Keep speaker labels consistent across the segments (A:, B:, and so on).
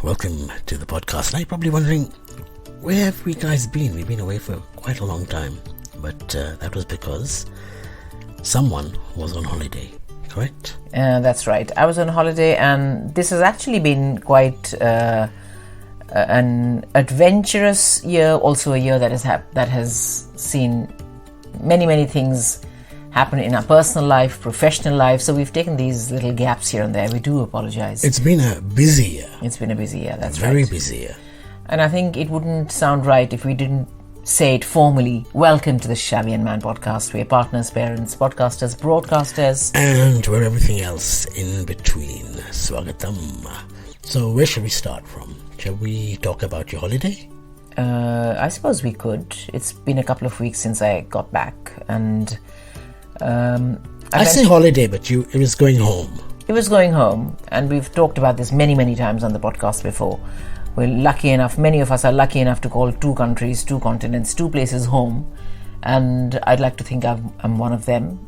A: welcome to the podcast. Now you're probably wondering, where have we guys been? We've been away for quite a long time, but that was because someone was on holiday, correct?
B: That's right. I was on holiday, and this has actually been quite an adventurous year, also a year that has seen many things happen in our personal life, professional life. So we've taken these little gaps here and there. We do apologize.
A: It's been a busy year.
B: It's been a busy year, that's right.
A: Very busy year.
B: And I think it wouldn't sound right if we didn't say it formally. Welcome to the Shabby And Man podcast. We're partners, parents, podcasters, broadcasters.
A: And we're everything else in between. Swagatam. So where should we start from? Shall we talk about your holiday?
B: I suppose we could. It's been a couple of weeks since I got back, and
A: I say holiday, but it was going home.
B: It was going home, and we've talked about this many times on the podcast before. We're lucky enough, many of us are lucky enough to call 2 countries, 2 continents, 2 places home, and I'd like to think I'm one of them.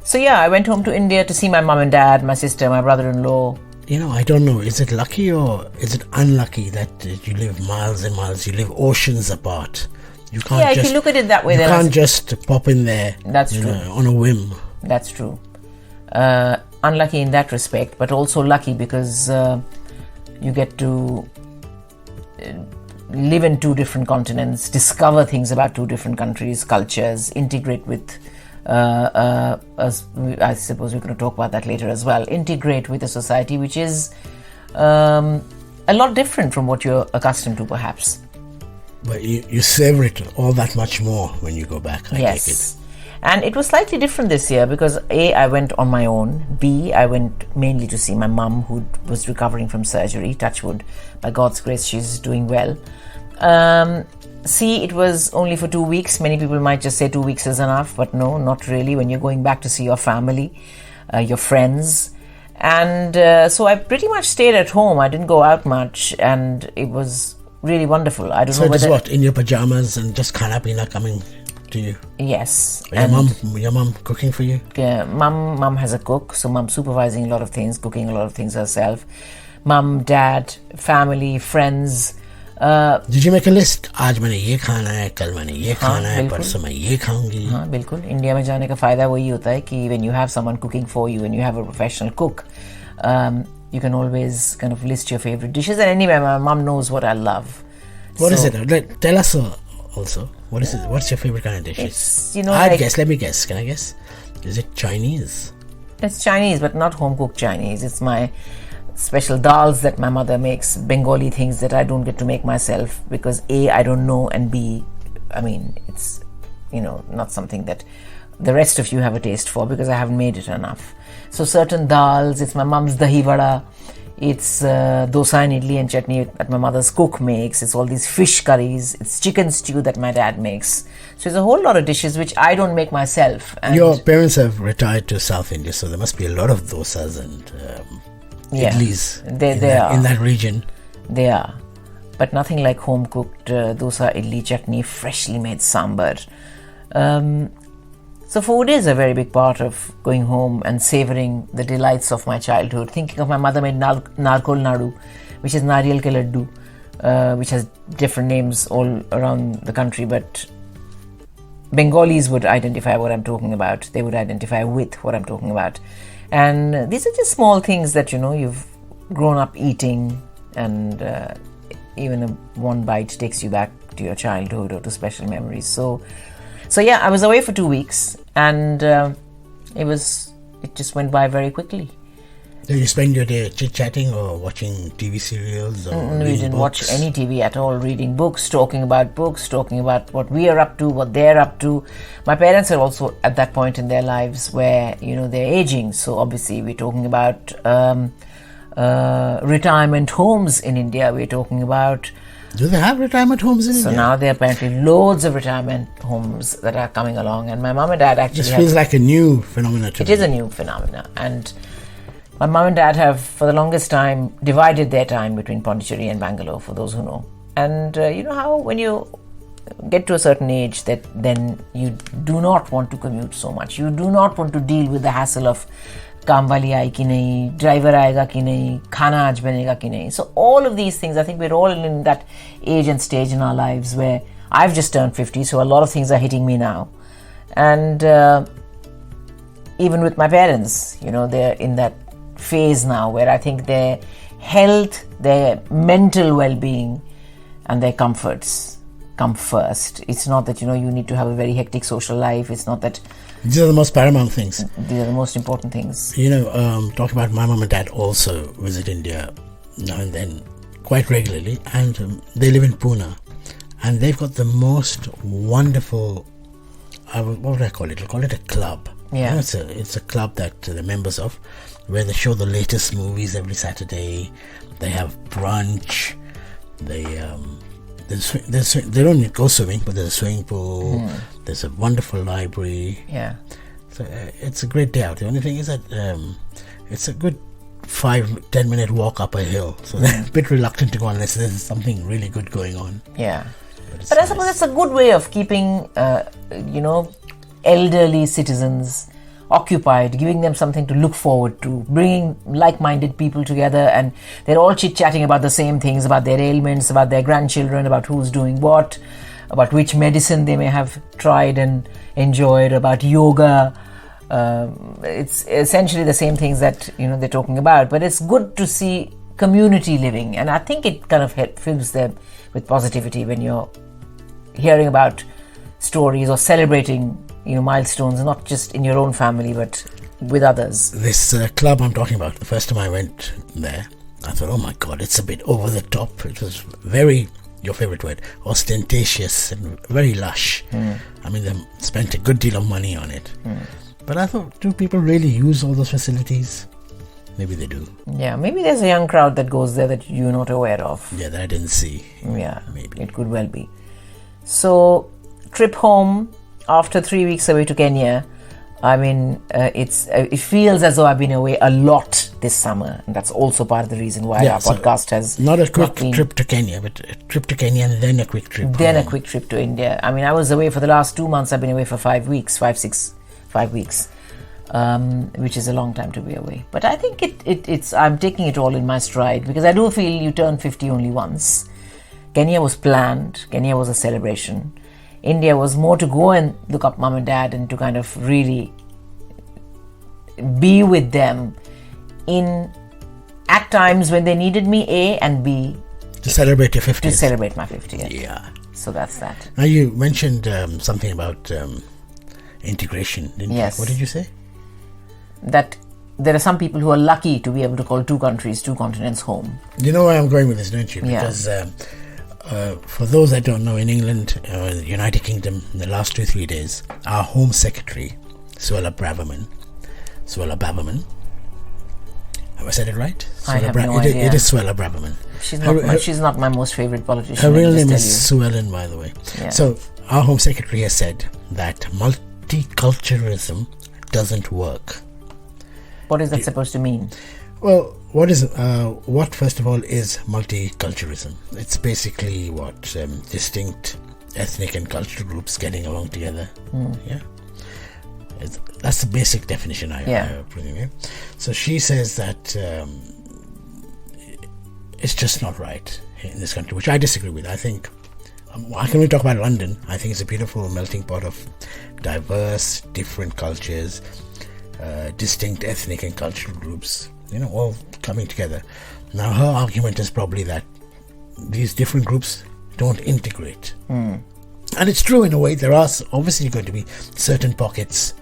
B: So yeah, I went home to India to see my mum and dad, my sister, my brother-in-law.
A: I don't know, is it lucky or is it unlucky that you live miles and miles, you live oceans apart? You can't
B: if you look at it that way,
A: you can't just pop in there.
B: That's true.
A: On a whim.
B: That's true. Unlucky in that respect, but also lucky because you get to live in 2 different continents, discover things about 2 different countries, cultures, integrate with, I suppose we're going to talk about that later as well, integrate with a society which is a lot different from what you're accustomed to, perhaps.
A: But you savor it all that much more when you go back, I take it.
B: And it was slightly different this year because A, I went on my own. B, I went mainly to see my mum, who was recovering from surgery, touch wood. By God's grace, she's doing well. C, it was only for 2 weeks. Many people might just say 2 weeks is enough, but no, not really. When you're going back to see your family, your friends. And so I pretty much stayed at home. I didn't go out much, and it was really wonderful. I don't know whether...
A: So it is what, in your pajamas and just khana pina coming to you?
B: Yes.
A: Your mum cooking for you?
B: Yeah, mum has a cook, so mum supervising a lot of things, cooking a lot of things herself. Mum, dad, family, friends.
A: Did you make a list? आज मैंने ये खाना है, कल मैंने ये खाना है, परसों मैं ये खाऊंगी.
B: हाँ, बिल्कुल. इंडिया में जाने का फायदा वही होता है कि when you have someone cooking for you and you have a professional cook, you can always kind of list your favorite dishes. And anyway, my mum knows what I love.
A: What is it? Tell us also. What is it? What's your favorite kind of dishes? Let me guess. Can I guess? Is it Chinese?
B: It's Chinese, but not home-cooked Chinese. It's my special dals that my mother makes, Bengali things that I don't get to make myself because A, I don't know, and B, I mean, it's, not something that the rest of you have a taste for because I haven't made it enough. So certain dals, it's my mum's dahi vada, it's dosa and idli and chutney that my mother's cook makes, it's all these fish curries, it's chicken stew that my dad makes. So it's a whole lot of dishes which I don't make myself. And
A: your parents have retired to South India, so there must be a lot of dosas and idlis in that region.
B: They are. But nothing like home-cooked dosa, idli, chutney, freshly made sambar. So food is a very big part of going home and savouring the delights of my childhood. Thinking of my mother made narkol nadu, which is nariyal ke laddu, which has different names all around the country, but Bengalis would identify what I'm talking about. They would identify with what I'm talking about. And these are just small things that, you've grown up eating, and even one bite takes you back to your childhood or to special memories. So yeah, I was away for 2 weeks, and it just went by very quickly.
A: Did you spend your day chit-chatting or watching TV serials?
B: We didn't watch any TV at all, reading books, talking about what we are up to, what they're up to. My parents are also at that point in their lives where, they're aging. So obviously we're talking about retirement homes in India. We're talking about...
A: Do they have retirement homes in India?
B: So now there are apparently loads of retirement homes that are coming along. And my mom and dad actually...
A: This feels like a new phenomenon to me.
B: It is a new phenomenon. And my mom and dad have, for the longest time, divided their time between Pondicherry and Bangalore, for those who know. And you know how when you're get to a certain age that then you do not want to commute so much. You do not want to deal with the hassle of काम वाली आई कि नहीं, driver आएगा कि नहीं, खाना आज बनेगा कि नहीं. So all of these things, I think we're all in that age and stage in our lives where I've just turned 50, so a lot of things are hitting me now. And even with my parents, they're in that phase now where I think their health, their mental well-being and their comforts come first. It's not that, you need to have a very hectic social life. It's not that...
A: These are the most paramount things.
B: These are the most important things.
A: Talking about my mom and dad also visit India now and then quite regularly, and they live in Pune, and they've got the most wonderful, what would I call it? I'll call it a club.
B: Yeah.
A: It's a club that they're members of, where they show the latest movies every Saturday. They have brunch. They don't go swimming, but there's a swimming pool. There's a wonderful library.
B: Yeah.
A: So it's a great day out. The only thing is that it's a good 5-10 minute walk up a hill. So they're a bit reluctant to go unless there's something really good going on.
B: Yeah. But I suppose it's a good way of keeping, elderly citizens occupied, giving them something to look forward to, bringing like-minded people together, and they're all chit-chatting about the same things, about their ailments, about their grandchildren, about who's doing what, about which medicine they may have tried and enjoyed, about yoga. It's essentially the same things that they're talking about, but it's good to see community living, and I think it kind of fills them with positivity when you're hearing about stories or celebrating milestones, not just in your own family but with others.
A: This club I'm talking about, the first time I went there, I thought, oh my god, it's a bit over the top. It was very, your favorite word, ostentatious and very lush. I mean, they spent a good deal of money on it. But I thought, do people really use all those facilities? Maybe they do.
B: Yeah, maybe there's a young crowd that goes there that you're not aware of.
A: Yeah, that I didn't see.
B: Yeah,
A: maybe.
B: It could well be. So, trip home after 3 weeks away to Kenya. I mean, it feels as though I've been away a lot this summer, and that's also part of the reason why our podcast has
A: not a quick trip to Kenya, but a trip to Kenya and then a quick trip.
B: Then a quick trip to India. I mean, I was away for the last 2 months. I've been away for 5 weeks, 5 weeks, which is a long time to be away. But I think it's. I'm taking it all in my stride because I do feel you turn 50 only once. Kenya was planned. Kenya was a celebration. India was more to go and look up mom and dad and to kind of really be with them at times when they needed me, A, and B,
A: to celebrate your 50th.
B: To celebrate my 50th.
A: Yeah.
B: So that's that.
A: Now you mentioned something about integration, didn't
B: Yes.
A: you? What did you say?
B: That there are some people who are lucky to be able to call 2 countries, 2 continents home.
A: You know where I'm going with this, don't you?
B: Yeah.
A: Because for those that don't know, in England, the United Kingdom, in the last 2-3 days, our Home Secretary, Suella Braverman, have I said it right?
B: I have no idea.
A: It is Suella Braverman.
B: She's not my most favorite politician.
A: Her real name is Suellen, by the way.
B: Yeah.
A: So our Home Secretary has said that multiculturalism doesn't work.
B: What is that supposed to mean?
A: Well, what first of all is multiculturalism? It's basically distinct ethnic and cultural groups getting along together. Yeah, that's the basic definition I bring in. So she says that it's just not right in this country, which I disagree with. I think I can only talk about London. I think it's a beautiful melting pot of diverse, different cultures, distinct ethnic and cultural groups, all coming together. Now her argument is probably that these different groups don't integrate. And it's true in a way. There are obviously going to be certain pockets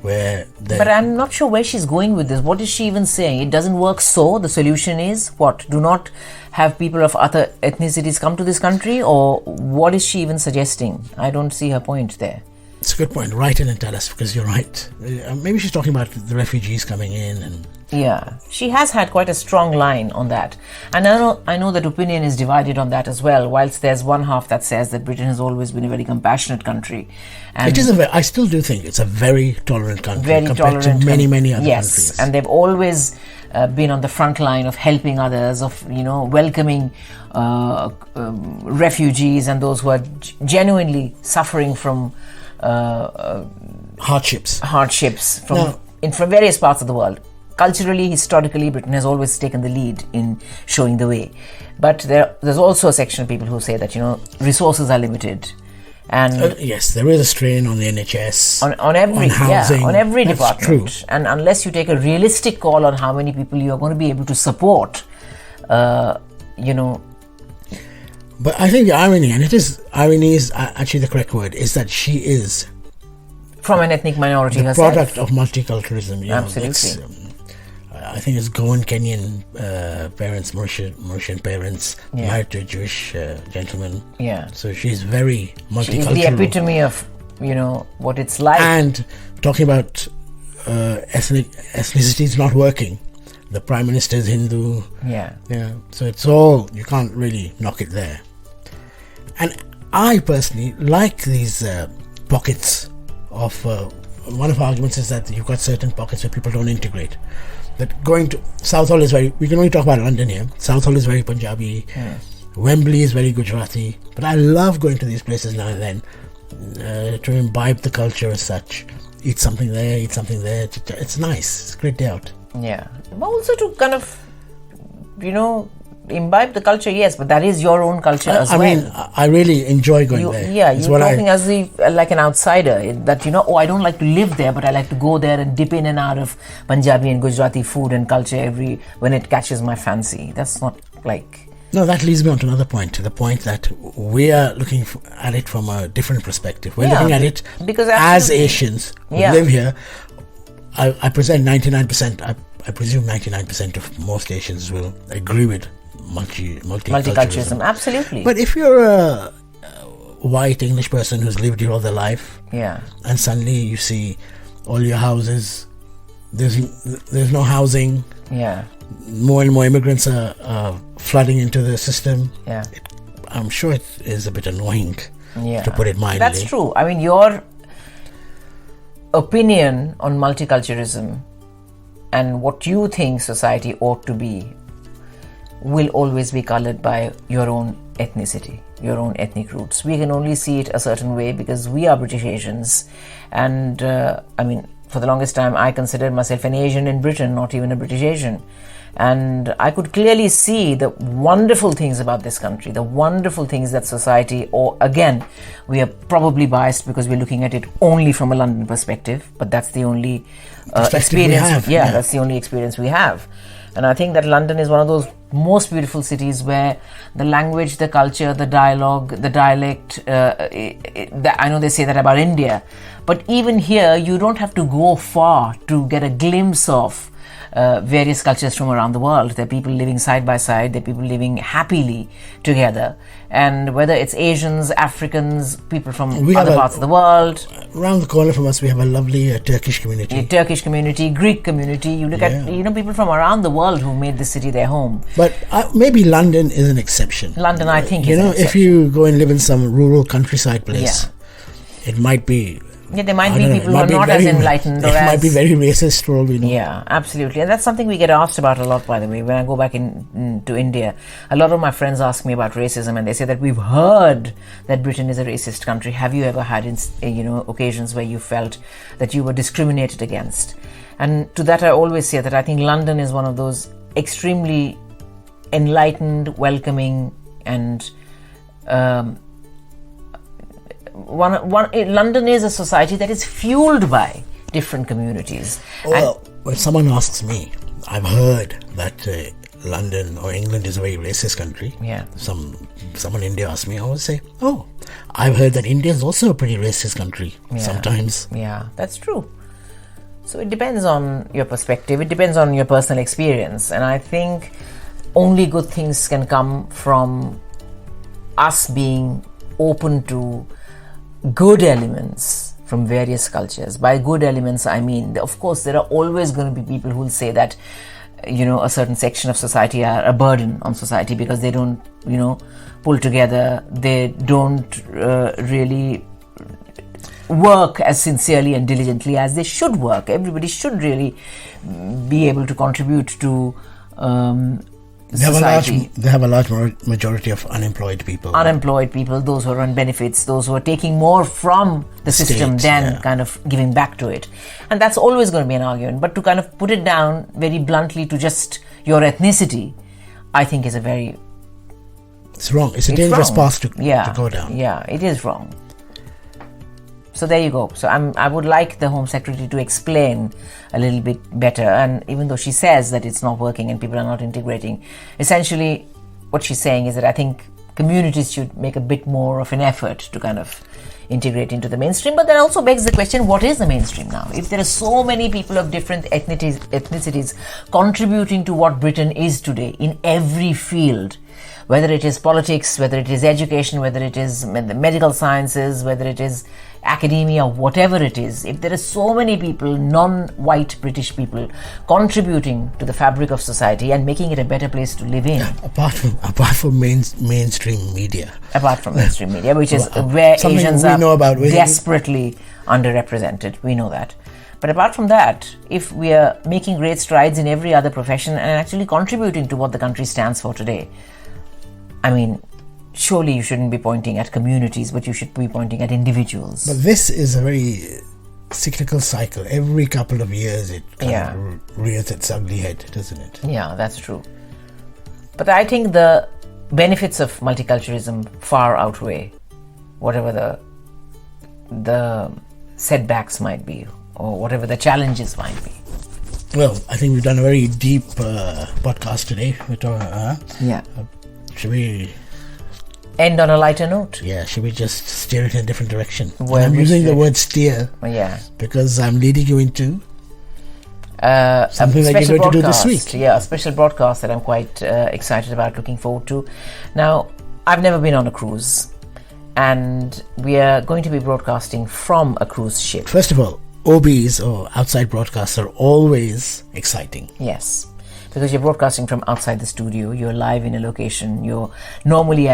A: where...
B: But I'm not sure where she's going with this. What is she even saying? It doesn't work, so the solution is what? Do not have people of other ethnicities come to this country? Or what is she even suggesting? I don't see her point there.
A: It's a good point. Write in and tell us, because you're right. Maybe she's talking about the refugees coming in and...
B: Yeah, she has had quite a strong line on that. And I know that opinion is divided on that as well, whilst there's one half that says that Britain has always been a very compassionate country. And
A: it is I still do think it's a very tolerant country compared to many other countries.
B: Yes, and they've always been on the front line of helping others, of welcoming refugees and those who are genuinely suffering from
A: hardships
B: from various parts of the world. Culturally, historically, Britain has always taken the lead in showing the way. But there's also a section of people who say that, resources are limited. And
A: yes, there is a strain on the NHS,
B: on every
A: housing.
B: On every
A: That's
B: department.
A: True.
B: And unless you take a realistic call on how many people you are going to be able to support,
A: But I think the irony is actually the correct word, is that she is
B: from an ethnic minority
A: the
B: herself.
A: product of multiculturalism.
B: Absolutely.
A: I think it's Goan Kenyan parents, Mauritian parents, married to a Jewish gentleman.
B: Yeah.
A: So she's very multicultural.
B: She's the epitome of, what it's like.
A: And talking about ethnicity is not working. The Prime Minister is Hindu.
B: Yeah.
A: Yeah. So it's all, you can't really knock it there. And I personally like these pockets of, one of our arguments is that you've got certain pockets where people don't integrate. That going to Southall is we can only talk about London here. Southall is very Punjabi. Wembley is very Gujarati. But I love going to these places now and then to imbibe the culture as such. Eat something there. It's nice. It's a great day out.
B: Yeah. But also to kind of, imbibe the culture, yes, but that is your own culture as well.
A: I mean, I really enjoy going there.
B: Yeah, you're talking as if, like an outsider, that, I don't like to live there, but I like to go there and dip in and out of Punjabi and Gujarati food and culture when it catches my fancy. That's not like...
A: No, that leads me on to another point, to the point that we are looking at it from a different perspective. We're looking at it
B: because
A: as Asians who live here. I present 99%, I presume 99% of most Asians will agree with multiculturalism.
B: Absolutely.
A: But if you're a white English person who's lived here all their life, and suddenly you see all your houses, there's no housing, more and more immigrants are flooding into the system, I'm sure it is a bit annoying, to put it mildly.
B: That's true. I mean, your opinion on multiculturalism and what you think society ought to be will always be colored by your own ethnicity, your own ethnic roots. We can only see it a certain way because we are British Asians. And for the longest time, I considered myself an Asian in Britain, not even a British Asian. And I could clearly see the wonderful things about this country, the wonderful things that society, or again, we are probably biased because we're looking at it only from a London perspective, but that's the only experience. That's the only experience we have. And I think that London is one of those most beautiful cities where the language, the culture, the dialogue, the dialect, I know they say that about India, but even here you don't have to go far to get a glimpse of various cultures from around the world. There are people living side by side, there are people living happily together. And whether it's Asians, Africans, people from other parts of the world.
A: Around the corner from us, we have a lovely Turkish community.
B: Turkish community, Greek community. You look at, people from around the world who made this city their home.
A: But maybe London is an exception.
B: London, I think, is an exception.
A: If you go and live in some rural countryside place, it might be...
B: Yeah, there might be people who are not as enlightened.
A: It might be very racist for all we know.
B: Yeah, absolutely. And that's something we get asked about a lot, by the way. When I go back to India, a lot of my friends ask me about racism and they say that we've heard that Britain is a racist country. Have you ever had, occasions where you felt that you were discriminated against? And to that I always say that I think London is one of those extremely enlightened, welcoming and... London is a society that is fueled by different communities.
A: Well, when someone asks me, I've heard that London or England is a very racist country.
B: Yeah.
A: Someone in India asks me, I always say, I've heard that India is also a pretty racist country sometimes.
B: Yeah, that's true. So it depends on your perspective. It depends on your personal experience. And I think only good things can come from us being open to good elements from various cultures. By good elements, I mean, of course, there are always going to be people who will say that, a certain section of society are a burden on society because they don't, pull together. They don't really work as sincerely and diligently as they should work. Everybody should really be able to contribute to society.
A: They have a large majority of unemployed people.
B: Those who are on benefits, those who are taking more from the system than kind of giving back to it. And that's always going to be an argument. But to kind of put it down very bluntly to just your ethnicity, I think is
A: it's wrong. It's a dangerous path to go down.
B: Yeah, it is wrong. So there you go. So I would like the Home Secretary to explain a little bit better. And even though she says that it's not working and people are not integrating, essentially what she's saying is that I think communities should make a bit more of an effort to kind of integrate into the mainstream. But that also begs the question, what is the mainstream now? If there are so many people of different ethnicities contributing to what Britain is today in every field, whether it is politics, whether it is education, whether it is the medical sciences, whether it is academia, whatever it is, if there are so many people, non-white British people, contributing to the fabric of society and making it a better place to live in.
A: Apart from mainstream media.
B: Which is where Asians are desperately underrepresented. We know that. But apart from that, if we are making great strides in every other profession and actually contributing to what the country stands for today, I mean, surely you shouldn't be pointing at communities, but you should be pointing at individuals.
A: But this is a very cyclical cycle. Every couple of years it kind of rears its ugly head, doesn't it?
B: Yeah, that's true. But I think the benefits of multiculturalism far outweigh whatever the setbacks might be or whatever the challenges might be.
A: Well, I think we've done a very deep podcast today. Should we
B: end on a lighter note?
A: Yeah, should we just steer it in a different direction? I'm using the word steer because I'm leading you into something that you're going to do this week.
B: Yeah, a special broadcast that I'm quite excited about, looking forward to. Now, I've never been on a cruise, and we are going to be broadcasting from a cruise ship.
A: First of all, OBs or outside broadcasts are always exciting.
B: Yes. Because you're broadcasting from outside the studio, you're live in a location, you're normally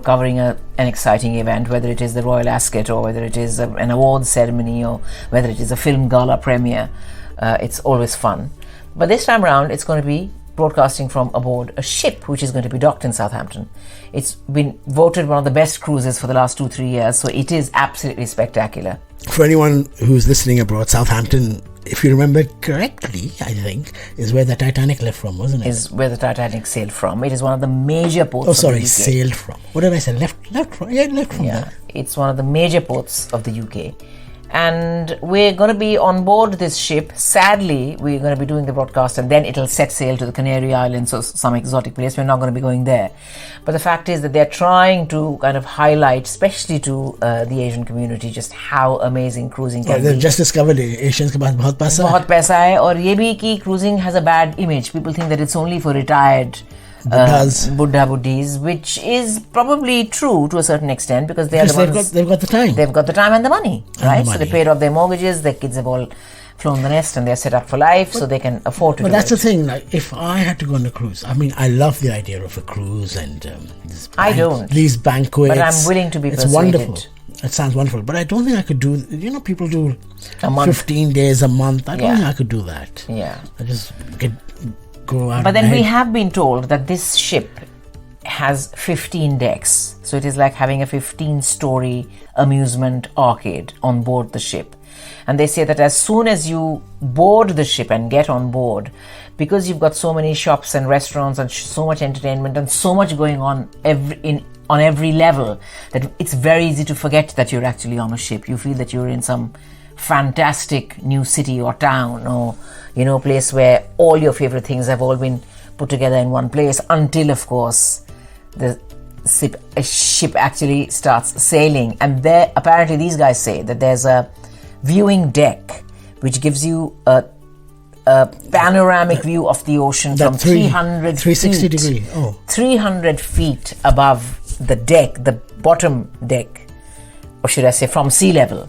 B: covering an exciting event, whether it is the Royal Ascot or whether it is an awards ceremony or whether it is a film gala premiere. It's always fun. But this time around, it's going to be broadcasting from aboard a ship which is going to be docked in Southampton. It's been voted one of the best cruises for the last 2-3 years, so it is absolutely spectacular.
A: For anyone who's listening abroad, Southampton, if you remember correctly, I think, is where the Titanic left from, wasn't it?
B: Is where the Titanic sailed from. It is one of the major ports of the UK.
A: Sailed from. What did I say? Left from? Yeah, left from there.
B: It's one of the major ports of the UK. And we're going to be on board this ship. Sadly, we're going to be doing the broadcast and then it'll set sail to the Canary Islands or some exotic place. We're not going to be going there. But the fact is that they're trying to kind of highlight, especially to the Asian community, just how amazing cruising can be.
A: They've just discovered Asians ke paas bahut paisa hai.
B: Bahut paisa hai, aur ye bhi ki cruising has a bad image. People think that it's only for retired Buddhas, which is probably true to a certain extent because they've got the time. They've got the time and the money, right? So they paid off their mortgages, their kids have all flown the nest and they're set up for life, so they can afford to do it.
A: But that's the thing, like, if I had to go on a cruise, I mean, I love the idea of a cruise and these banquets.
B: But I'm willing to be persuaded.
A: It's wonderful. It sounds wonderful, but I don't think I could do, people do 15 days a month. I don't think I could do that.
B: Yeah.
A: I just go out.
B: But then we have been told that this ship has 15 decks. So it is like having a 15-story amusement arcade on board the ship. And they say that as soon as you board the ship and get on board, because you've got so many shops and restaurants and so much entertainment and so much going on on every level, that it's very easy to forget that you're actually on a ship. You feel that you're in some fantastic new city or town or place where all your favorite things have all been put together in one place, until of course the ship actually starts sailing. And there, apparently these guys say that there's a viewing deck which gives you a panoramic view of the ocean from
A: 360 degree.
B: 300 feet above the deck, the bottom deck, or should I say from sea level.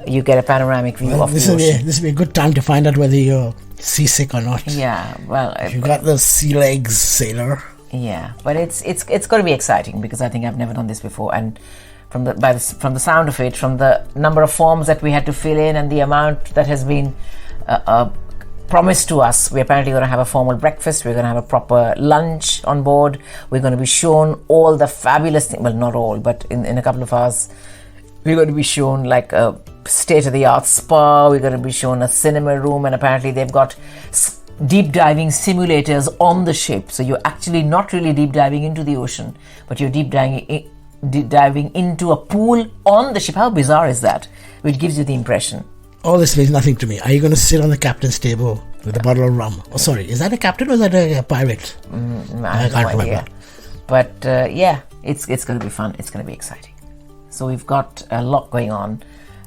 B: You get a panoramic view of the ocean.
A: This will be a good time to find out whether you're seasick or not.
B: Yeah, well,
A: if you got those sea legs, sailor.
B: Yeah, but it's going to be exciting because I think I've never done this before, and from the sound of it, from the number of forms that we had to fill in, and the amount that has been promised to us. We're apparently going to have a formal breakfast. We're going to have a proper lunch on board. We're going to be shown all the fabulous things. Well, not all, but in a couple of hours, we're going to be shown like a state-of-the-art spa. We're going to be shown a cinema room, and apparently they've got deep diving simulators on the ship. So you're actually not really deep diving into the ocean, but you're deep diving into a pool on the ship. How bizarre is that? Which gives you the impression.
A: All this means nothing to me. Are you going to sit on the captain's table with a bottle of rum? Oh, sorry, is that a captain or is that a pirate?
B: I can't remember. But yeah, it's going to be fun. It's going to be exciting. So we've got a lot going on.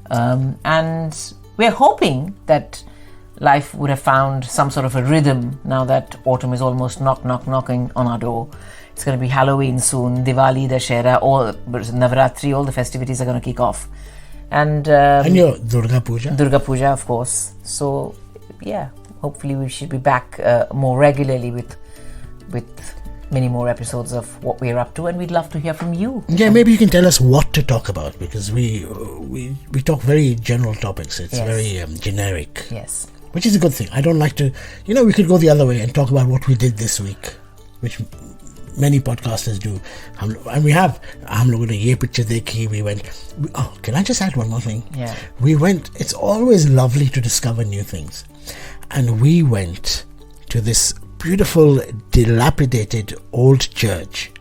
B: And we're hoping that life would have found some sort of a rhythm now that autumn is almost knocking on our door. It's going to be Halloween soon, Diwali, Dashera, all Navaratri, all the festivities are going to kick off. And
A: your Durga Puja?
B: Durga Puja, of course. So, yeah, hopefully we should be back more regularly with many more episodes of what we're up to, and we'd love to hear from you.
A: Yeah, maybe you can tell us what to talk about, because we talk very general topics. It's very generic.
B: Yes.
A: Which is a good thing. I don't like to... we could go the other way and talk about what we did this week, which many podcasters do. And we have... Hum logon ne ye picture dekhi, we went... can I just add one more thing?
B: Yeah.
A: We went... It's always lovely to discover new things. And we went to this beautiful, dilapidated old church,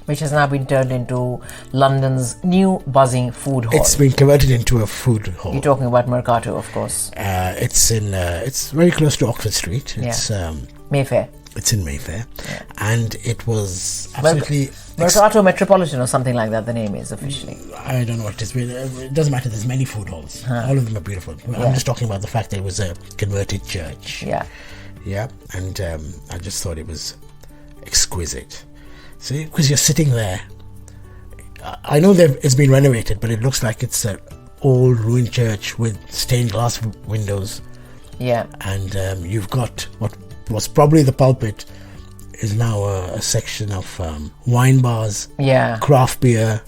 B: which has now been turned into London's new buzzing food hall.
A: It's been converted into a food hall.
B: You're talking about Mercato, of course.
A: It's very close to Oxford Street. It's
B: Mayfair.
A: It's in Mayfair, and it was absolutely
B: Mercato Metropolitan or something like that. The name is officially.
A: I don't know what it is. It doesn't matter. There's many food halls. All of them are beautiful. I'm just talking about the fact that it was a converted church. Yeah, and I just thought it was exquisite. See, because you're sitting there. I know that it's been renovated, but it looks like it's an old ruined church with stained glass windows.
B: Yeah.
A: And you've got what was probably the pulpit is now a section of wine bars.
B: Yeah.
A: Craft beer.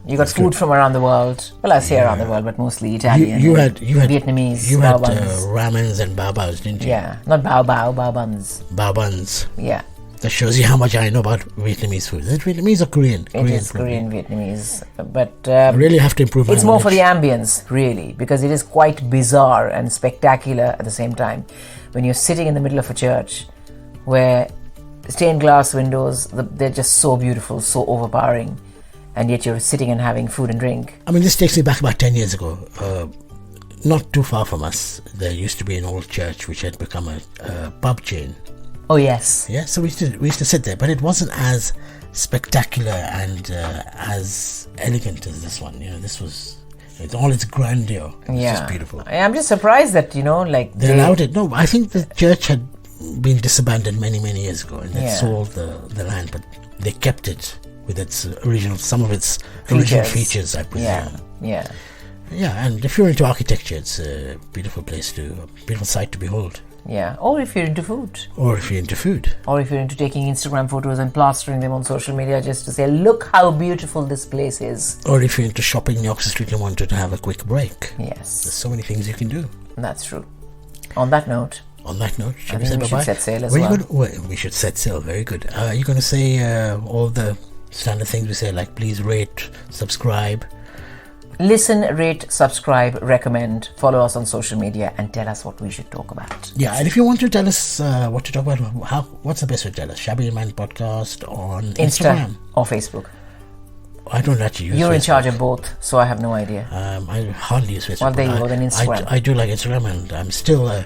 B: You got food from around the world. Well, I say around the world, but mostly Italian.
A: You had
B: Vietnamese.
A: You had ramens and baobabs, didn't you?
B: Yeah, not bao buns.
A: Bao buns.
B: Yeah.
A: That shows you how much I know about Vietnamese food. Is it Vietnamese or Korean?
B: It is Korean Vietnamese, but
A: I really have to improve my
B: knowledge. It's more for the ambience, really, because it is quite bizarre and spectacular at the same time. When you're sitting in the middle of a church, where stained glass windows, they're just so beautiful, so overpowering. And yet you're sitting and having food and drink.
A: I mean, this takes me back about 10 years ago. Not too far from us, there used to be an old church which had become a pub chain.
B: Oh, yes.
A: Yeah, so we used to sit there, but it wasn't as spectacular and as elegant as this one. This was... It's all its grandeur. It's just beautiful.
B: I'm just surprised that, they
A: allowed it. No, I think the church had been disabandoned many, many years ago, and they sold the land, but they kept it with its original features, I presume.
B: Yeah.
A: And if you're into architecture, it's a beautiful beautiful sight to behold.
B: Yeah, or if you're into food.
A: Or if you're into
B: taking Instagram photos and plastering them on social media just to say, look how beautiful this place is.
A: Or if you're into shopping in Oxford Street and wanted to have a quick break.
B: Yes.
A: There's so many things you can do.
B: That's true. On that note,
A: should we say bye-bye?
B: We should set sail as well.
A: We should set sail, very good. Are you going to say all the standard things we say, like please rate, subscribe?
B: Listen, rate, subscribe, recommend, follow us on social media, and tell us what we should talk about.
A: Yeah, and if you want to tell us what to talk about, what's the best way to tell us? Shabby And Man podcast on Instagram
B: or Facebook.
A: I don't actually use Facebook.
B: You're in charge of both, so I have no idea.
A: I hardly use Facebook.
B: Well, there you go, then Instagram.
A: I do like Instagram, and I'm still...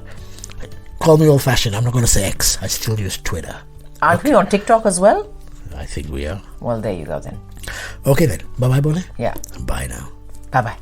A: call me old-fashioned. I'm not going to say X. I still use Twitter.
B: Aren't we on TikTok as well?
A: I think we are.
B: Well, there you go then.
A: Okay then. Bye-bye, Bole.
B: Yeah.
A: Bye now.
B: Bye-bye.